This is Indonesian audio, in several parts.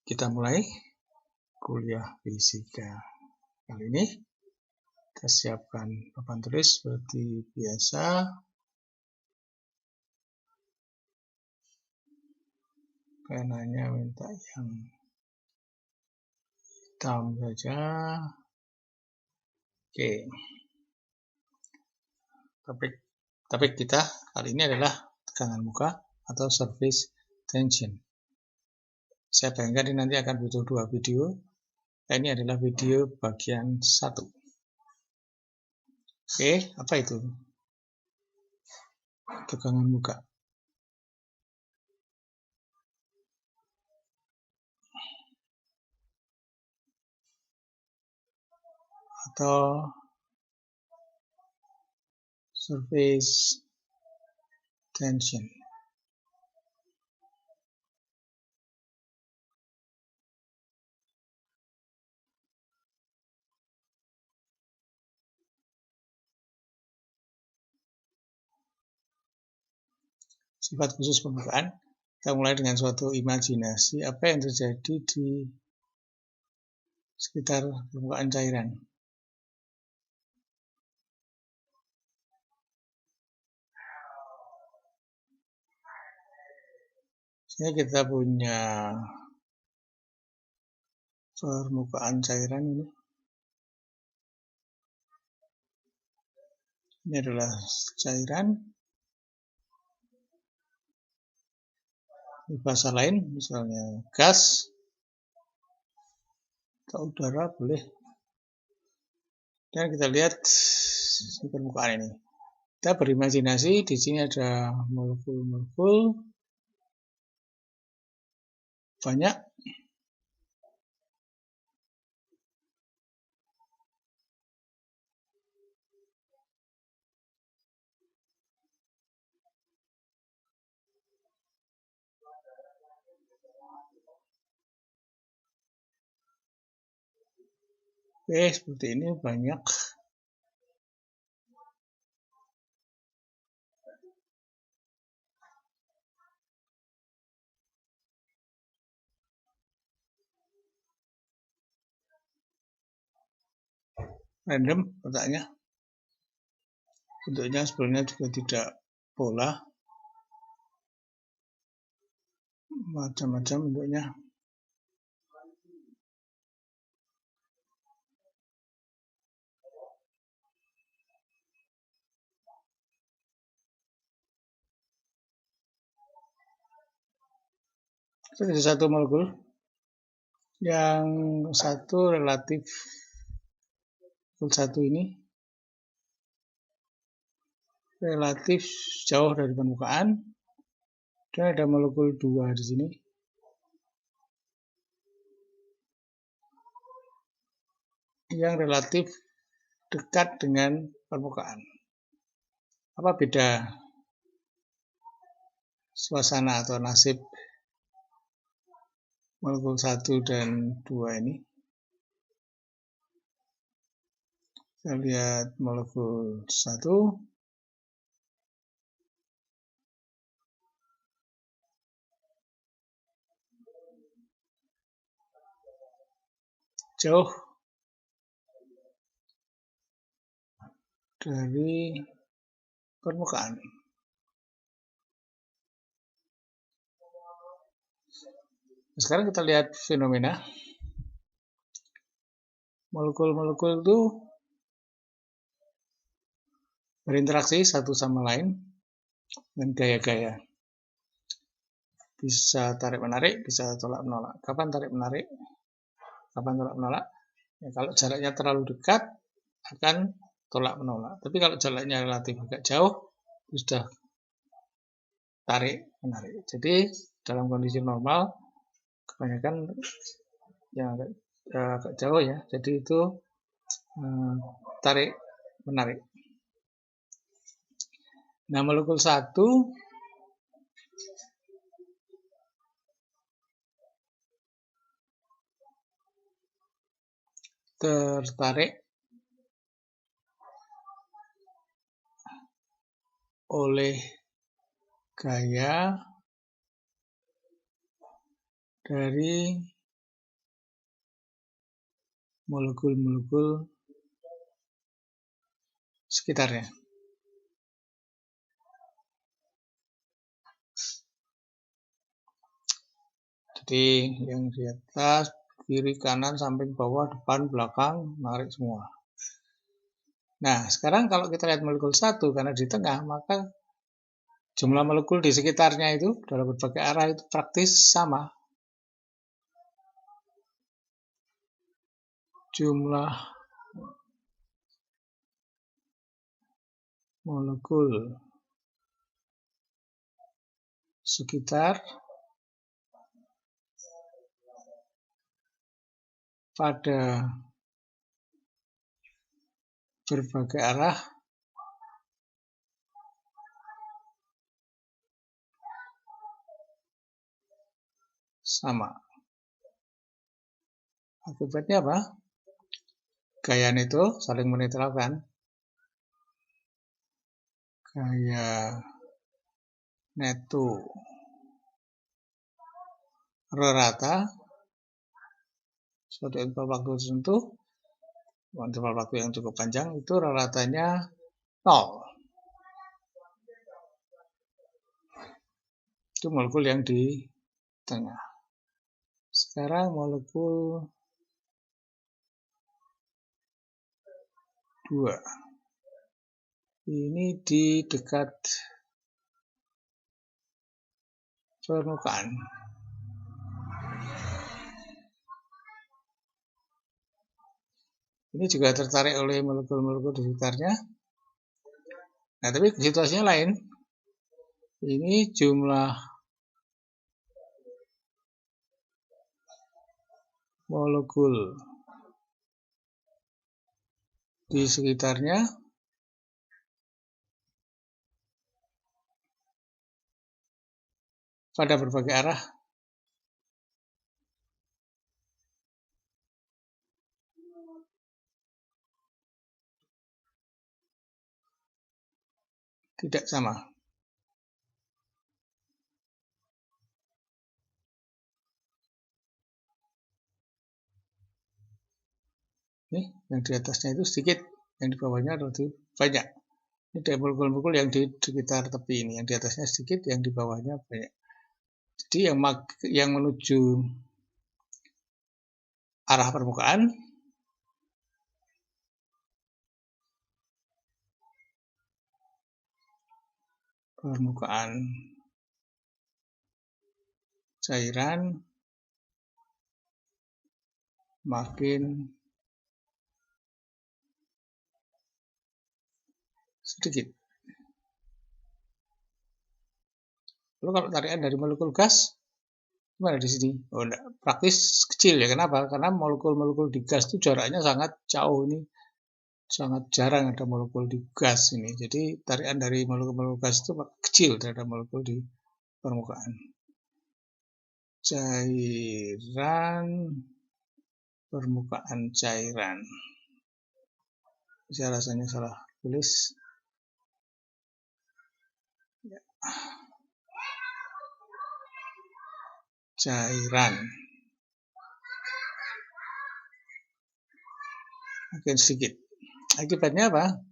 Kita mulai kuliah fisika. Kali ini kita siapkan papan tulis seperti biasa. Penanya minta yang hitam saja. Oke. Topik kita kali ini adalah tegangan muka atau surface tension. Saya bayangkan ini nanti akan butuh 2 video. Ini adalah video bagian 1. Oke, apa itu? Tegangan muka. Atau surface tension. Sifat khusus pembukaan, kita mulai dengan suatu imajinasi apa yang terjadi di sekitar permukaan cairan. Misalnya kita punya permukaan cairan ini. Ini adalah cairan. Di bahasa lain, misalnya gas atau udara boleh. Dan kita lihat di permukaan ini. Kita berimajinasi di sini ada molekul-molekul banyak. Oke, seperti ini banyak. Random letaknya. Bentuknya sebenarnya juga tidak pola. Macam-macam bentuknya. Ada satu molekul yang satu relatif satu ini relatif jauh dari permukaan, dan ada molekul 2 di sini yang relatif dekat dengan permukaan. Apa beda suasana atau nasib molekul 1 dan 2 ini? Kita lihat molekul 1. Jauh dari permukaan. Sekarang kita lihat fenomena. Molekul-molekul itu berinteraksi satu sama lain dengan gaya-gaya. Bisa tarik-menarik, bisa tolak-menolak. Kapan tarik-menarik? Kapan tolak-menolak? Ya, kalau jaraknya terlalu dekat, akan tolak-menolak. Tapi kalau jaraknya relatif agak jauh, sudah tarik-menarik. Jadi, dalam kondisi normal, kebanyakan yang agak jauh ya. Jadi itu tarik-menarik. Nah, molekul 1 tertarik oleh gaya dari molekul-molekul sekitarnya. Jadi yang di atas, kiri, kanan, samping, bawah, depan, belakang, narik semua. Nah, sekarang kalau kita lihat molekul 1 karena di tengah, maka jumlah molekul di sekitarnya itu dalam berbagai arah itu praktis sama. Jumlah molekul sekitar pada berbagai arah sama. Akibatnya apa? Gaya itu saling menetralkan. Gaya neto rata suatu interval waktu tertentu, interval waktu yang cukup panjang, itu ratanya 0. Itu molekul yang di tengah. Sekarang molekul 2. Ini di dekat permukaan. Ini juga tertarik oleh molekul-molekul di sekitarnya. Nah, tapi situasinya lain. Ini jumlah molekul di sekitarnya pada berbagai arah tidak sama. Nih, yang di atasnya itu sedikit, yang di bawahnya lebih banyak. Ini dari molekul-molekul yang di sekitar tepi ini, yang di atasnya sedikit, yang di bawahnya banyak. Jadi yang menuju arah permukaan cairan makin sedikit. Lalu kalau tarikan dari molekul gas, gimana di sini? Oh, enggak, praktis kecil ya. Kenapa? Karena molekul-molekul di gas itu jaraknya sangat jauh ini. Sangat jarang ada molekul di gas ini. Jadi tarikan dari molekul-molekul gas itu kecil terhadap molekul di permukaan. Cairan, permukaan cairan. Saya rasanya salah tulis. Cairan. Makin sedikit. Akibatnya apa?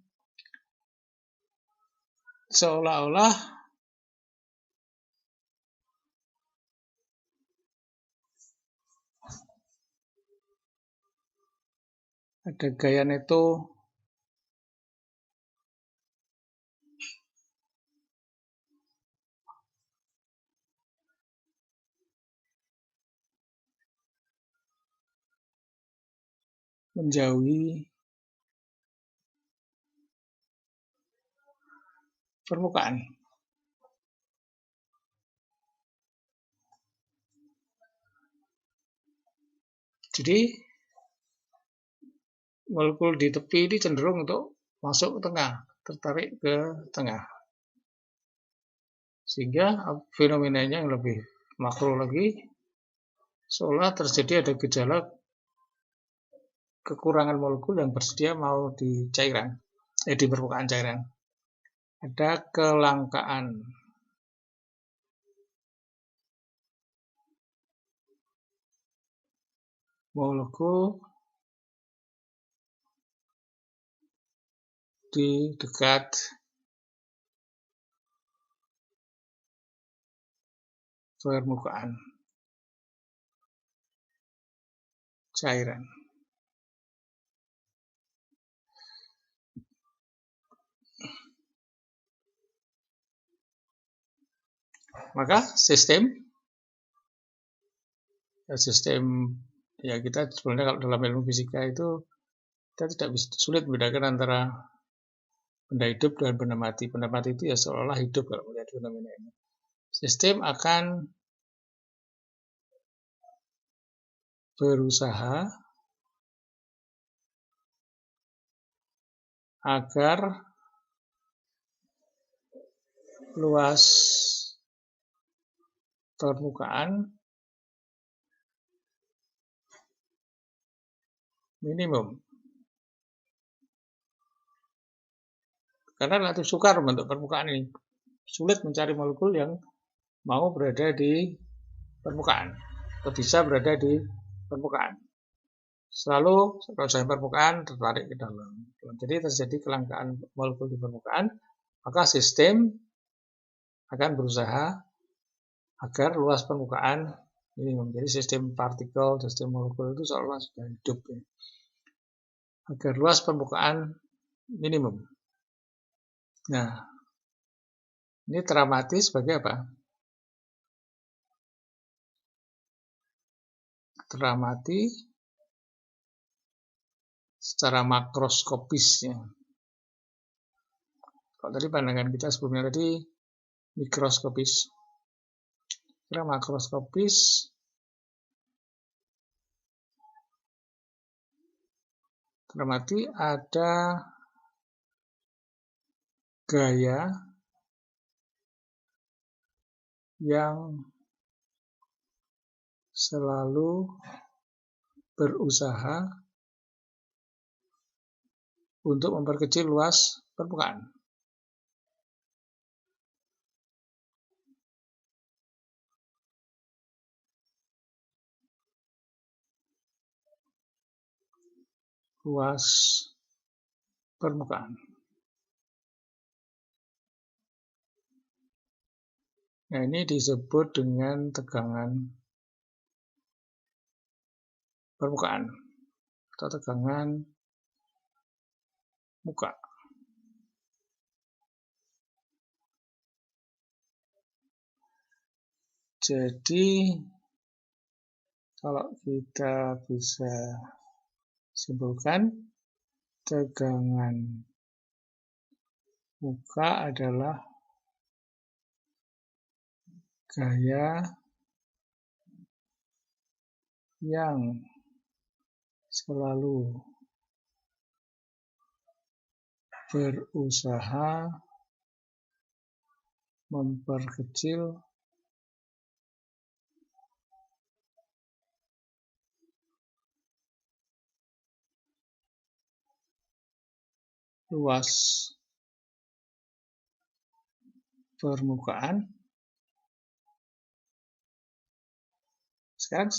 Seolah-olah ada gaya neto menjauhi permukaan. Jadi molekul di tepi ini cenderung untuk masuk ke tengah, tertarik ke tengah. Sehingga fenomenanya yang lebih makro lagi, seolah terjadi ada gejala kekurangan molekul yang bersedia mau di cairan, di permukaan cairan. Ada kelangkaan molekul di dekat permukaan cairan. Maka sistem ya kita sebenarnya kalau dalam ilmu fisika itu kita tidak bisa, sulit membedakan antara benda hidup dan benda mati. Benda mati itu ya seolah-olah hidup kalau melihat fenomena ini. Sistem akan berusaha agar luas permukaan minimum. Karena relatif sukar membentuk permukaan ini. Sulit mencari molekul yang mau berada di permukaan atau bisa berada di permukaan. Selalu kalau permukaan tertarik ke dalam. Jadi terjadi kelangkaan molekul di permukaan, maka sistem akan berusaha agar luas permukaan minimum. Jadi sistem partikel, sistem molekul itu seolah-olah sudah hidup. Ya. Agar luas permukaan minimum. Nah, ini teramati sebagai apa? Teramati secara makroskopis. Ya. Kalau tadi pandangan kita sebelumnya tadi mikroskopis. Secara makroskopis teramati ada gaya yang selalu berusaha untuk memperkecil luas permukaan. Luas permukaan. Nah, ini disebut dengan tegangan permukaan atau tegangan muka. Jadi kalau kita bisa simpulkan, tegangan muka adalah gaya yang selalu berusaha memperkecil luas permukaan. Sekarang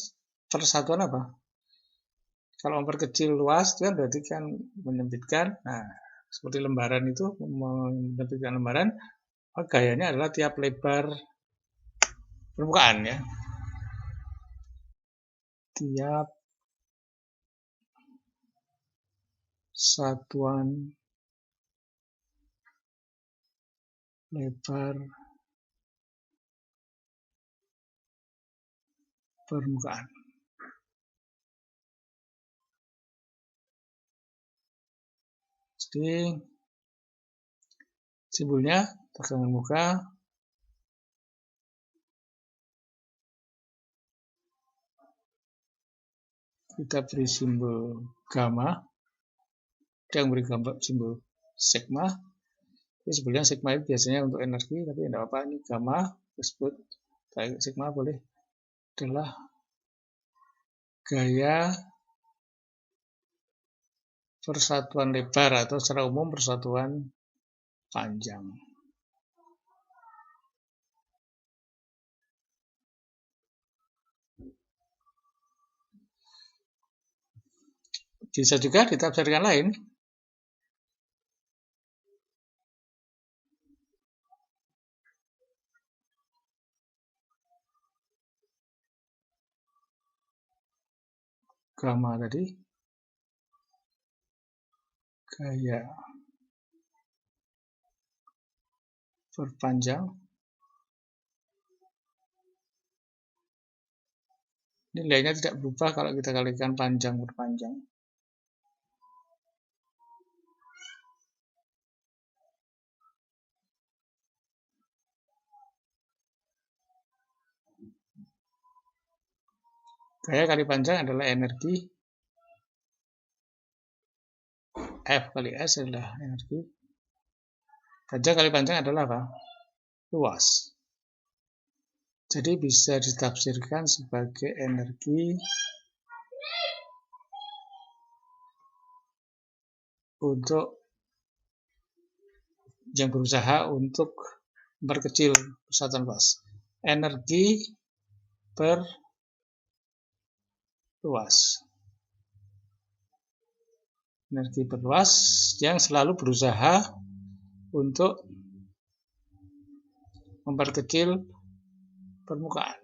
persatuan apa? Kalau memperkecil luas itu kan berarti kan menyempitkan. Nah, seperti lembaran itu menyempitkan lembaran, gayanya adalah tiap lebar permukaan ya. Tiap satuan lebar permukaan. Jadi simbolnya tegangan muka kita beri simbol gamma, ada yang beri simbol sigma. Ini sebenarnya sigma itu biasanya untuk energi, tapi tidak apa-apa, ini gamma disebut sigma boleh, adalah gaya persatuan lebar atau secara umum persatuan panjang. Bisa juga ditafsirkan lain. gamma tadi, gaya perpanjang, nilainya tidak berubah kalau kita kalikan panjang per panjang. Gaya kali panjang adalah energi, F kali S adalah energi, panjang kali panjang adalah apa? Luas. Jadi bisa ditafsirkan sebagai energi untuk yang berusaha untuk memperkecil persatuan luas. Energi per luas. Energi per luas yang selalu berusaha untuk memperkecil permukaan.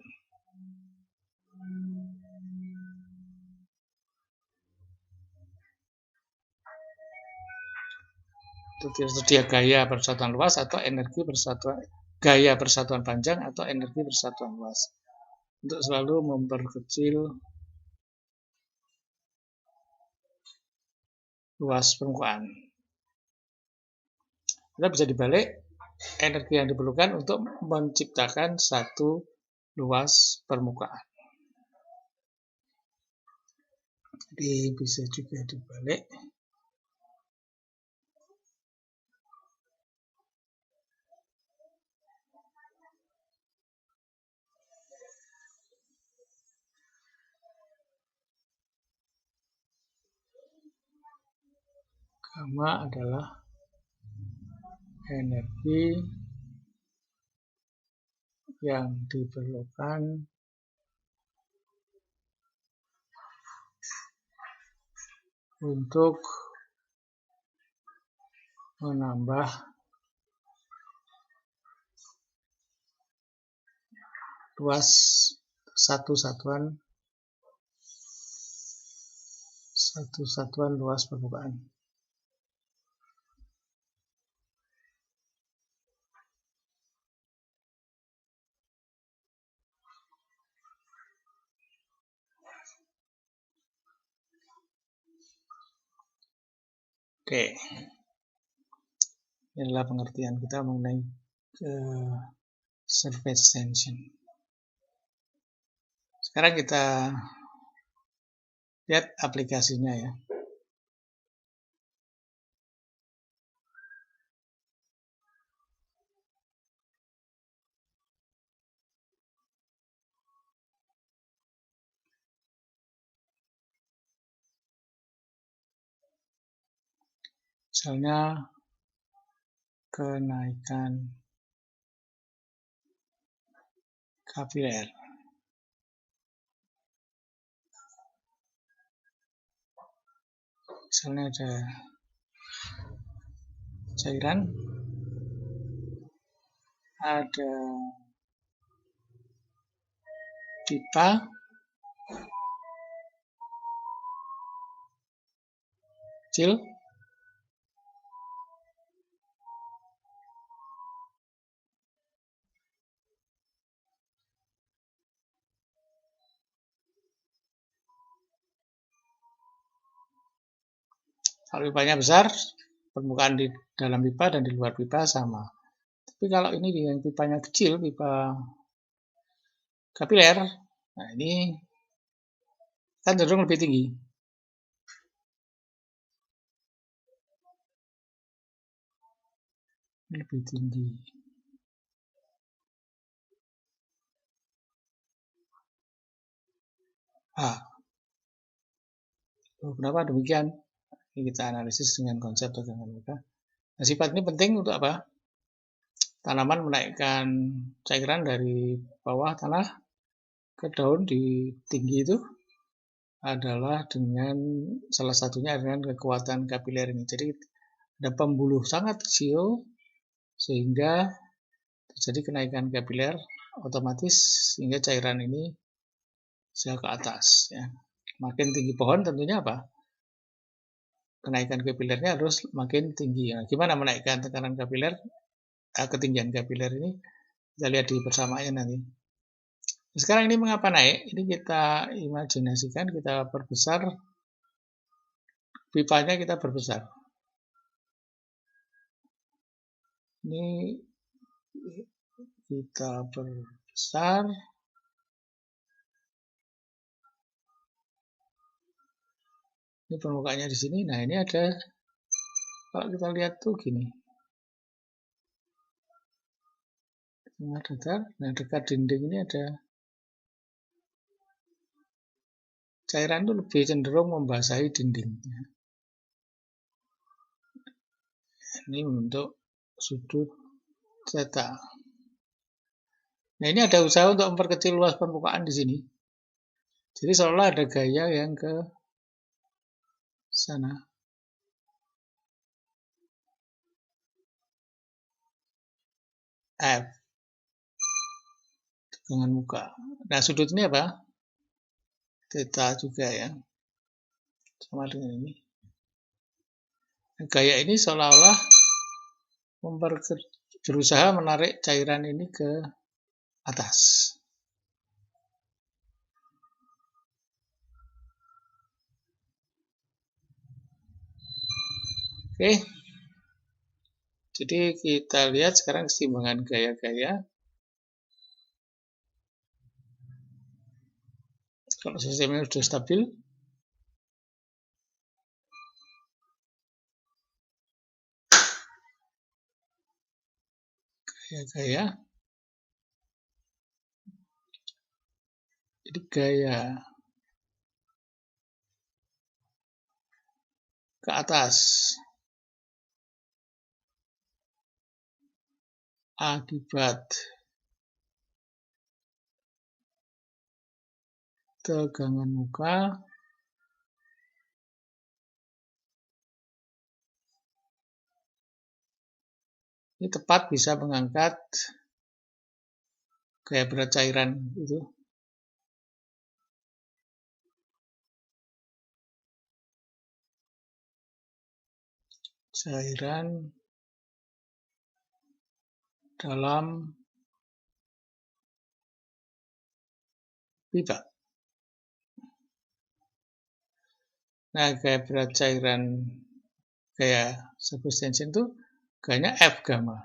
Itu tersedia gaya persatuan luas atau energi persatuan, gaya persatuan panjang atau energi persatuan luas, untuk selalu memperkecil luas permukaan. Kita bisa dibalik, energi yang diperlukan untuk menciptakan satu luas permukaan. Jadi bisa juga dibalik. Gamma adalah energi yang diperlukan untuk menambah luas satu satuan luas permukaan. Oke, ini adalah pengertian kita mengenai surface tension. Sekarang kita lihat aplikasinya ya. Misalnya kenaikan kapiler. Misalnya ada cairan, ada pipa, kecil, kalau pipanya besar, permukaan di dalam pipa dan di luar pipa sama. Tapi kalau ini yang pipanya kecil, pipa kapiler, nah ini kan cenderung lebih tinggi. Lebih tinggi. Kenapa demikian? Ini kita analisis dengan konsep tegangan muka. Nah, sifat ini penting untuk apa? Tanaman menaikkan cairan dari bawah tanah ke daun di tinggi itu adalah dengan salah satunya dengan kekuatan kapiler ini. Jadi ada pembuluh sangat kecil sehingga terjadi kenaikan kapiler otomatis sehingga cairan ini bisa ke atas ya. Makin tinggi pohon tentunya apa? Kenaikan kapilernya harus makin tinggi. Nah, gimana menaikkan tekanan kapiler? Ketinggian kapiler ini kita lihat di persamaannya nanti. Sekarang ini mengapa naik? Ini kita imajinasikan, kita perbesar pipanya, kita perbesar. Ini kita perbesar. Ini permukaannya di sini. Nah, ini ada, kalau kita lihat tuh gini. Tengah datar. Nah, dekat dinding ini ada cairan itu lebih cenderung membasahi dinding. Ini untuk sudut theta. Nah, ini ada usaha untuk memperkecil luas permukaan di sini. Jadi seolah ada gaya yang ke sana. F. Tegangan muka. Nah, sudut ini apa? Theta juga ya. Sama dengan ini. Nah, gaya ini seolah-olah berusaha menarik cairan ini ke atas. Oke. Jadi kita lihat sekarang keseimbangan gaya-gaya. Kalau sistemnya sudah stabil, gaya-gaya, jadi gaya ke atas akibat tegangan muka ini tepat bisa mengangkat gaya berat cairan itu. Cairan dalam pipa. Nah, gaya berat cairan gaya surface tension itu gayanya F gamma.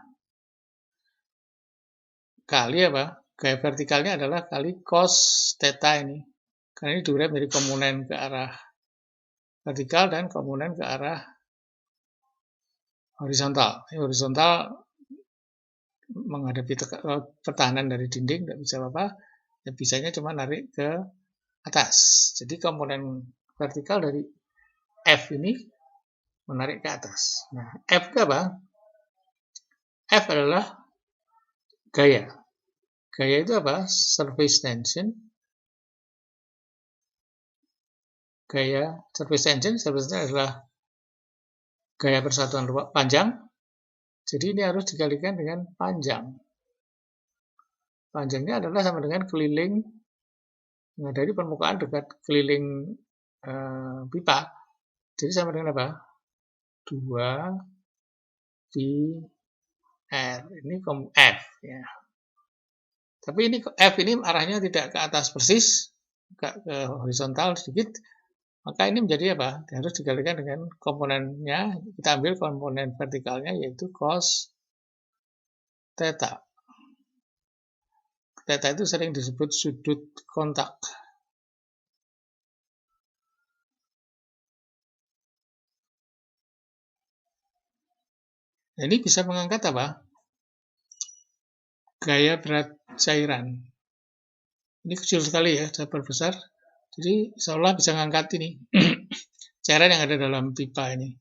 Kali apa? Gaya vertikalnya adalah kali cos theta ini. Karena ini diuraikan dari komponen ke arah vertikal dan komponen ke arah horizontal. Ini horizontal menghadapi pertahanan dari dinding, tidak bisa apa-apa. Ya, bisanya cuma narik ke atas. Jadi komponen vertikal dari F ini menarik ke atas. Nah, F itu apa? F adalah gaya. Gaya itu apa? Surface tension. Gaya surface tension adalah gaya persatuan panjang. Jadi ini harus dikalikan dengan panjang. Panjangnya adalah sama dengan keliling dari permukaan dekat keliling pipa. Jadi sama dengan apa? 2 pi R. Ini F ya. Tapi ini F ini arahnya tidak ke atas persis, ke horizontal sedikit. Maka ini menjadi apa? Harus dikalikan dengan komponennya. Kita ambil komponen vertikalnya yaitu cos theta. Theta itu sering disebut sudut kontak. Nah, ini bisa mengangkat apa? Gaya berat cairan. Ini kecil sekali ya, cabar besar. Jadi seolah bisa mengangkat ini cairan yang ada dalam pipa ini.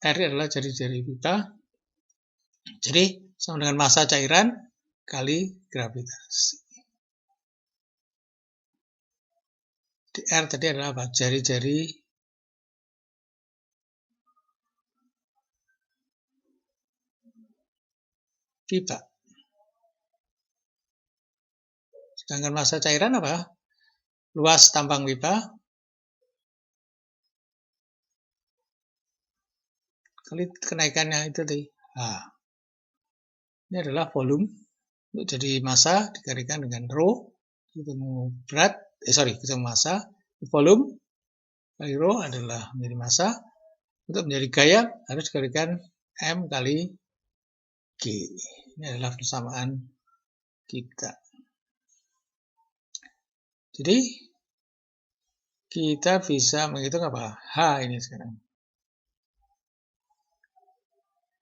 R adalah jari-jari pipa. Jadi sama dengan massa cairan kali gravitasi. Di R tadi adalah apa? Jari-jari pipa. Sedangkan massa cairan apa? luas tampang pipa kali kenaikannya itu tadi. Nah, ini adalah volume. Untuk jadi massa dikalikan dengan rho, ketemu berat, ketemu massa. Volume kali rho adalah menjadi massa. Untuk menjadi gaya harus dikalikan M kali G. Ini adalah persamaan kita. Jadi kita bisa menghitung apa? H ini sekarang.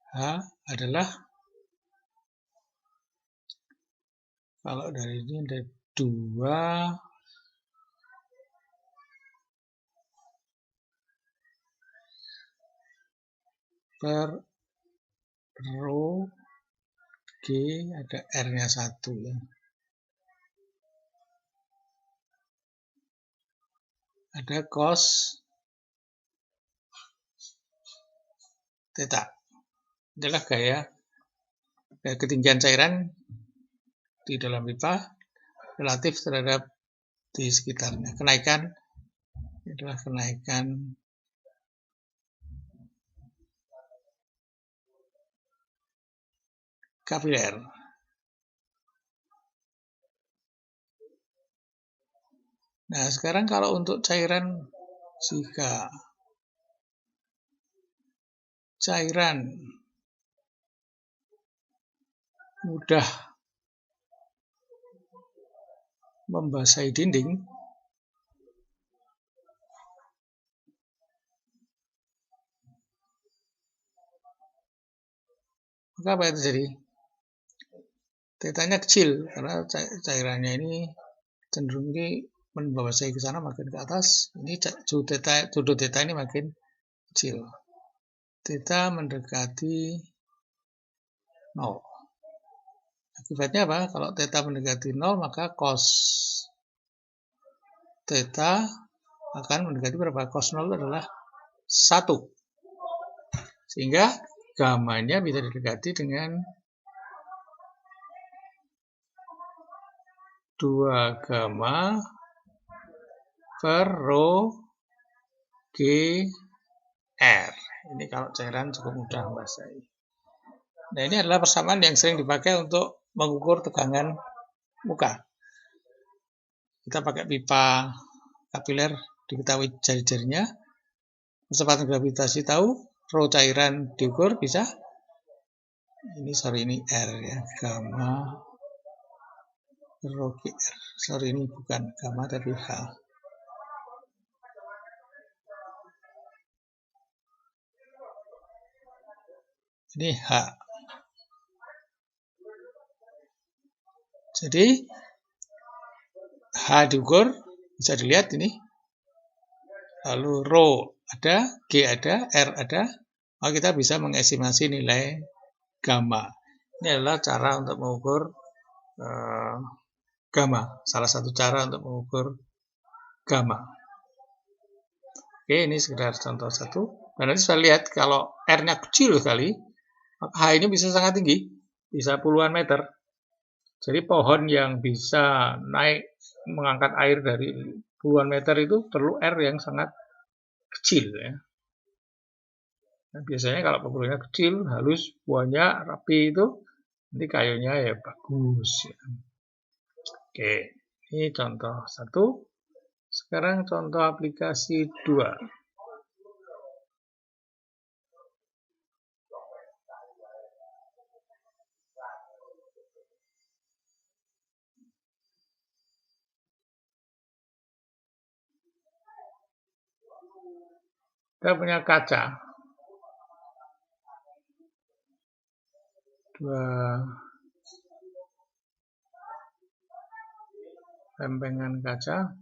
H adalah, kalau dari ini ada 2 per rho G, ada R-nya 1 ya. Ada cos theta. Adalah gaya ketinggian cairan di dalam pipa relatif terhadap di sekitarnya. Kenaikan adalah kenaikan kapiler. Nah, sekarang kalau untuk cairan, jika cairan mudah membasahi dinding, maka apa yang terjadi? Tetanya kecil karena cairannya ini cenderung membasahi ke sana makin ke atas. Ini sudut theta ini makin kecil. Theta mendekati 0. Akibatnya apa? Kalau theta mendekati 0, maka cos theta akan mendekati berapa? Cos 0 adalah 1. Sehingga gamanya bisa didekati dengan 2 gamma per rho G R. Ini kalau cairan cukup mudah membasahi. Nah, ini adalah persamaan yang sering dipakai untuk mengukur tegangan muka. Kita pakai pipa kapiler, diketahui jari-jarinya. Kecepatan gravitasi tahu, rho cairan diukur bisa. Ini R ya, gamma rho GR. Ini bukan gamma tapi H. Ini H. Jadi H diukur, bisa dilihat ini. Lalu rho ada, G ada, R ada. Maka kita bisa mengestimasi nilai gamma. Ini adalah cara untuk mengukur gamma. Salah satu cara untuk mengukur gamma. Oke, ini sekedar contoh satu. Dan nanti saya lihat kalau R-nya kecil sekali, maka H ini bisa sangat tinggi. Bisa puluhan meter. Jadi pohon yang bisa naik mengangkat air dari puluhan meter itu perlu R yang sangat kecil ya. Nah, biasanya kalau pohonnya kecil, halus, buahnya rapi itu, nanti kayunya ya bagus ya. Oke, ini contoh satu. Sekarang contoh aplikasi 2. Kita punya kaca. 2 lempengan kaca.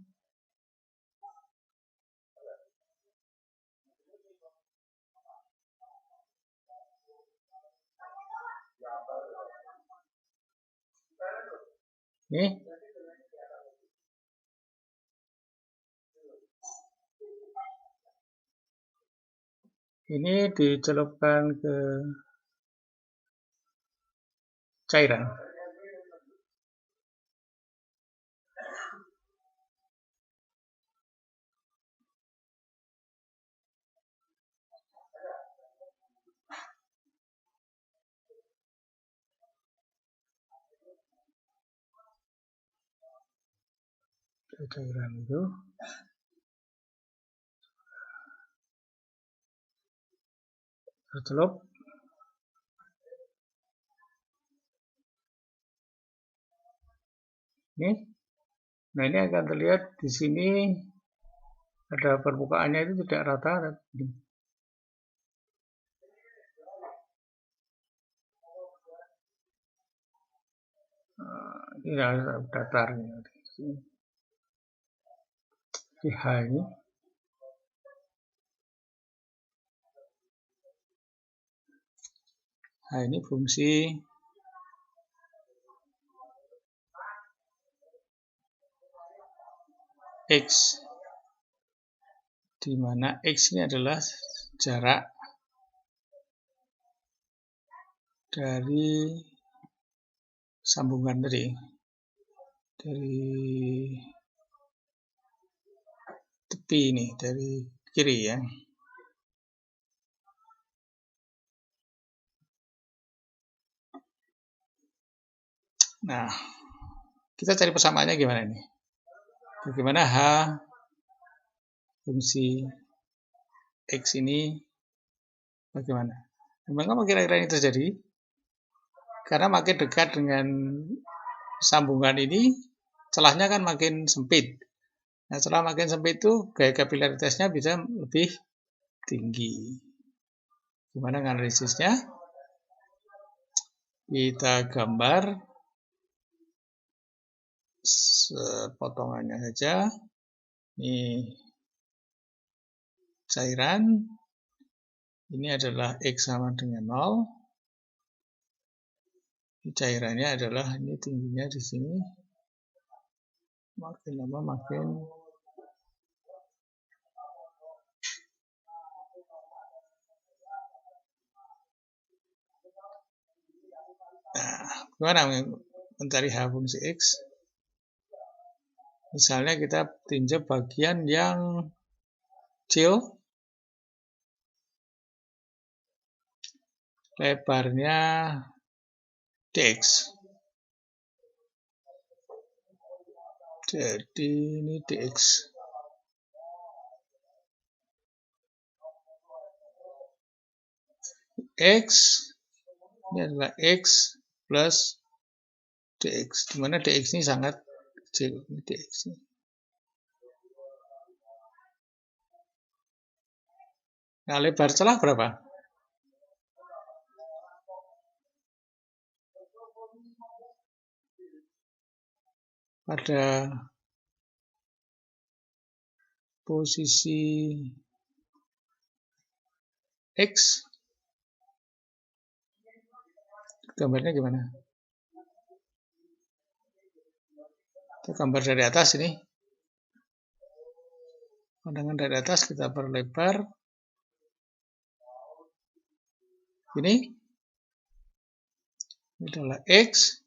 Ini dicelupkan ke cairan. cairan itu tercelup. Ini, nah ini akan terlihat di sini ada permukaannya itu tidak rata. Ini datar di H ini. Nah, ini fungsi X, di mana X ini adalah jarak dari sambungan tadi, dari tepi ini, dari kiri ya. Nah, kita cari persamaannya gimana ini? Bagaimana H fungsi X ini bagaimana? Mengapa kira-kira ini terjadi? Karena makin dekat dengan sambungan ini, celahnya kan makin sempit. Nah, celah makin sempit itu gaya kapilaritasnya bisa lebih tinggi. Gimana analisisnya? Kita gambar sepotongannya saja. Ini cairan. Ini adalah X sama dengan 0. Ini cairannya adalah, ini tingginya di sini. Makin lama makin gimana mencari H fungsi X? Misalnya kita tinjau bagian yang kecil, lebarnya dx. Jadi ini dx. X ini adalah X plus dx, dimana dx ini sangat kecil. Ini dx ini. Nah, lebar celah berapa? Pada posisi X, gambarnya gimana? Kita gambar dari atas ini. Pandangan dari atas kita perlebar. Ini adalah X.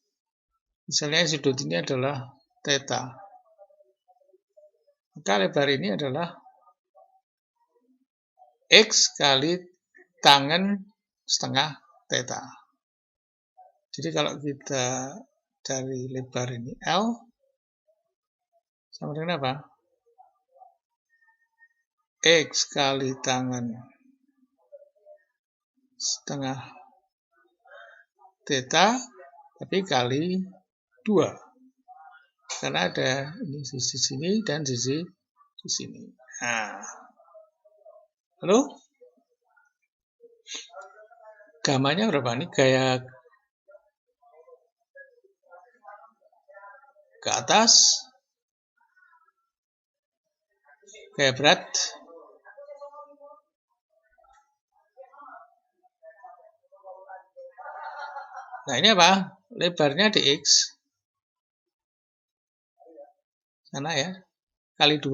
Misalnya sudut ini adalah theta. Maka lebar ini adalah X kali tangen setengah theta. Jadi kalau kita cari lebar ini L, sama dengan apa? X kali tangen setengah theta, tapi kali 2. Karena ada ini sisi sini dan sisi di sini. Nah, lalu gamanya berapa? Ini gaya ke atas, gaya berat, nah ini apa? Lebarnya dx, sana ya, kali 2,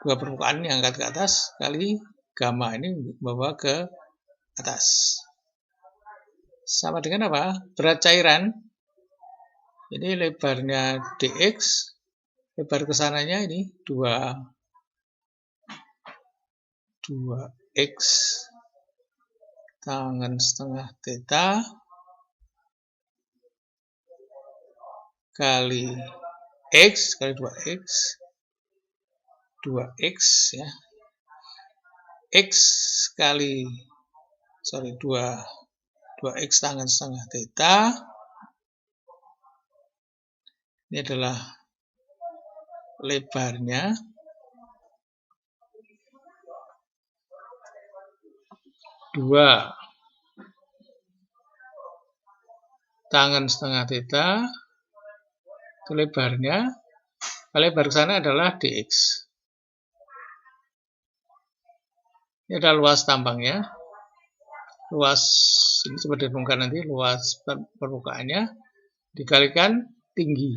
dua permukaan yang angkat ke atas, kali gamma ini bawa ke atas. Sama dengan apa? Berat cairan. Ini lebarnya dx, lebar kesananya ini 2x tangen setengah theta kali X kali 2X ya. X kali 2X tangen setengah theta. Ini adalah lebarnya. 2 tangen setengah theta. Itu lebarnya. Lebar sana adalah dx. Ini adalah luas tambangnya. Luas ini coba dihitungkan nanti, luas permukaannya dikalikan tinggi.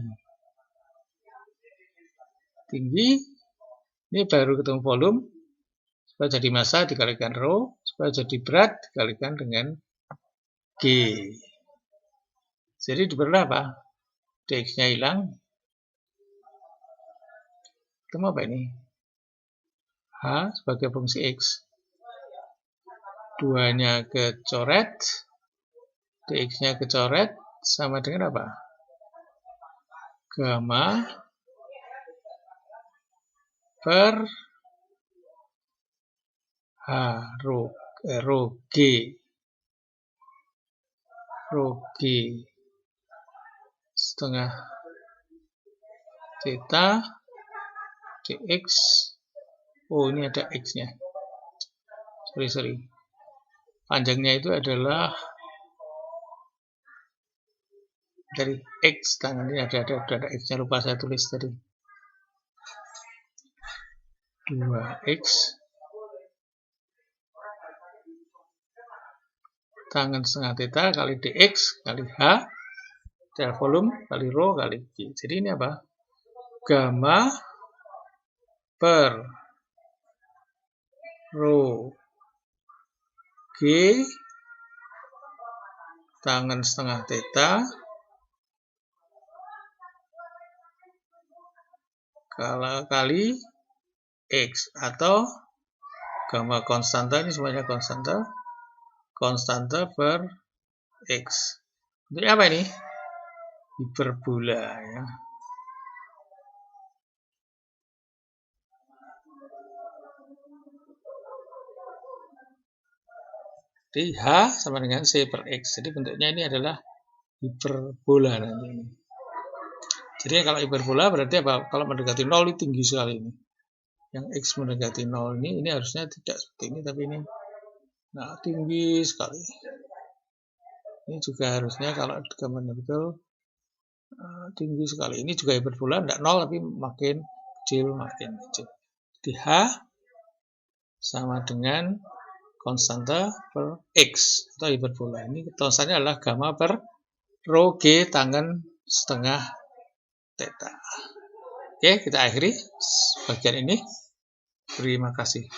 Tinggi ini baru ketemu volume, supaya jadi massa dikalikan rho, supaya jadi berat dikalikan dengan G. Jadi diperoleh apa? Dx-nya hilang. Ketemu apa ini? H sebagai fungsi X. 2-nya kecoret, dx-nya kecoret, sama dengan apa? Gamma per H rho G setengah theta dx. Oh, ini ada x-nya. Sorry. Panjangnya itu adalah dari X, tangan ini ada X-nya, lupa saya tulis tadi. 2X tangen setengah theta kali dx kali H dari volume kali rho kali G. Jadi ini apa? Gamma per rho G tangen setengah theta kali X, atau gamma konstanta, ini semuanya konstanta per X. Ini apa ini? Hiperbola ya. Jadi H sama dengan C per X. Jadi bentuknya ini adalah hiperbola nanti ini. Jadi kalau hiperbola berarti apa? Kalau mendekati 0 ini tinggi sekali ini. Yang X mendekati 0 ini harusnya tidak seperti ini, tapi ini tinggi sekali. Ini juga harusnya kalau gambarnya betul tinggi sekali. Ini juga hiperbola, tidak 0 tapi makin kecil. Jadi H sama dengan konstanta per X atau hiperbola. Ini konstantanya adalah gamma per rho G tangen setengah theta. Oke, kita akhiri bagian ini. Terima kasih.